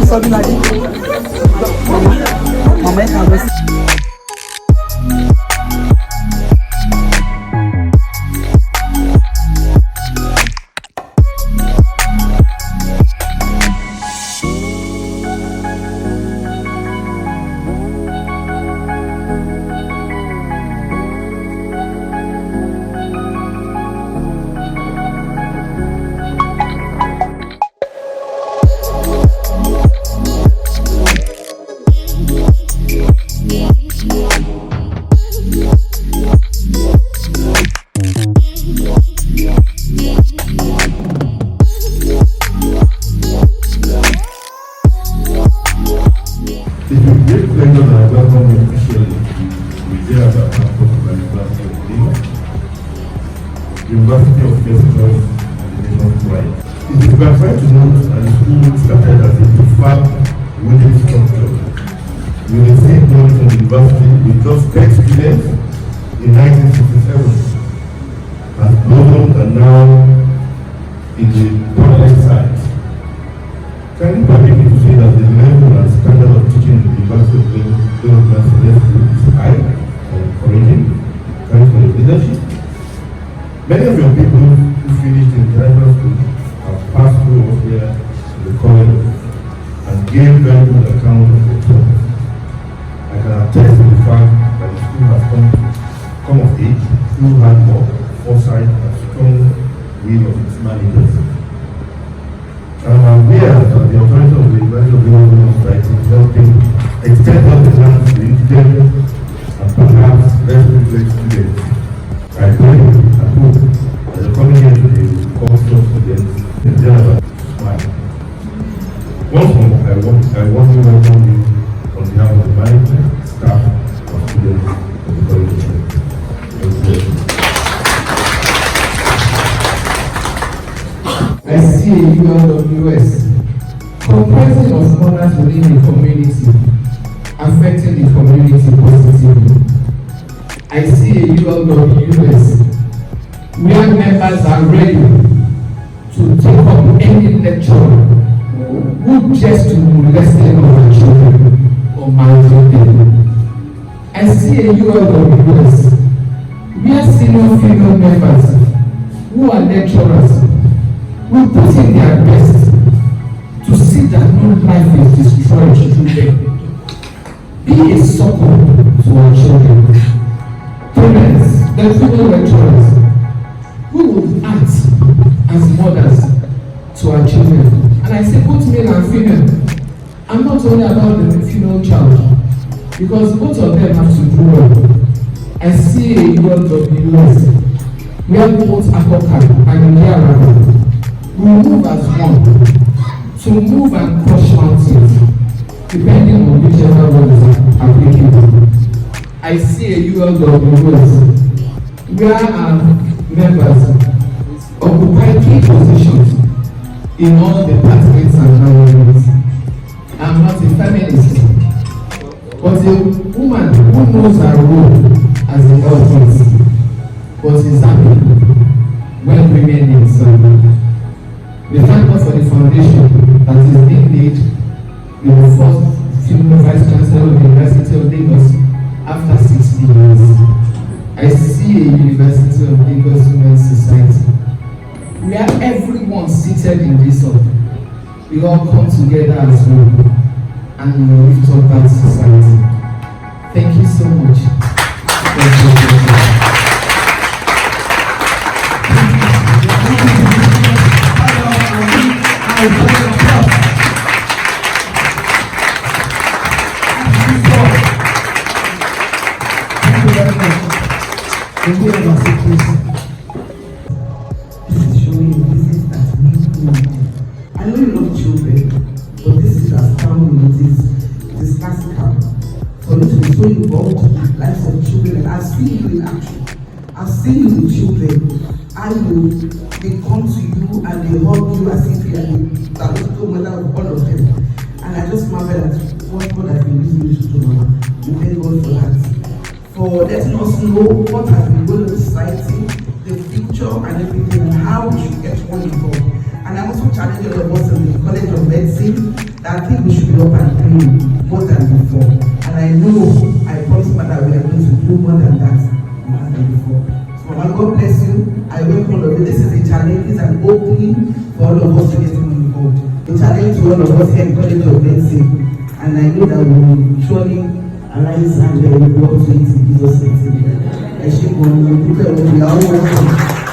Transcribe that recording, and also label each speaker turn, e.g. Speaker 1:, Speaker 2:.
Speaker 1: something like this. Mama,
Speaker 2: University of Festivals and the nation's pride. It is gratifying to note that the school started as a preferred wooden structure. We received money from the university with just 10 students in 1967, as blossomed and now in the permanent site. Kindly permit me to say that the level and standard of teaching in the University of Selfless is high and encouraging. Thanks for the leadership. Many of your people who finished in graduate school have passed through up here to the college and gave very good account of themselves. I can attest to the fact that the school has come of age through hard work, foresight, and strong will of its managers. I'm aware that the authority of the University of Society is helping extend out the land to the indigent and perhaps less privileged students. I pray and hope that the coming year today will cause those students in general smile. Once more, I want to welcome you on behalf of the management, staff, and students of the college.
Speaker 3: I see a ULWS comprising of others within the community, affecting the community positively. I see a ULWS where members are ready to take up any lecturer who just to molest them of our children or maltreat them. I see a ULWS where senior female members who are lecturers will put in their best to see that no life is destroyed through them. Be a support to our children. Parents, the female lecturers, who will act as mothers to our children. And I say both male and female. I'm not only about the female child, because both of them have to do well. I see a ULWS where both Akoka and Yara will move as one to move and crush mountains, depending on whichever one is applicable. I see a ULWS where our members occupy key positions in all departments and management. I'm not a feminist, but a woman who knows her role as a health, but is happy when women in service. We thank God for the foundation that is being laid with the first female Vice-Chancellor of the University of Lagos after 60 years. I see a University of Lagos Women's Society where everyone seated in this hall, we all come together as one and lift up that society. Thank you so much.
Speaker 4: This is showing you this is that we need. I know you love children, but this is astounding. It is classical. For you to be so involved in the lives of children, and I've seen you in action. I've seen you with children. They come to you and they hug you as if you are the biological mother of all of them. And I just marvel at what God has been using you to do, Mama. We thank God for that. For letting us know what has been going on in society, the future and everything, and how we should get more involved. And I also challenge all of us in the College of Medicine that I think we should up and playing more than before. And I know, I promise that we are going to do more than that than before. So Mama, God bless you. I welcome all of you. This is a challenge, this is an opening for all of us to get involved. A challenge to all of us here in College of Medicine. And I know that we will surely arise and work to it in Jesus' name. I should go on. We are all welcome.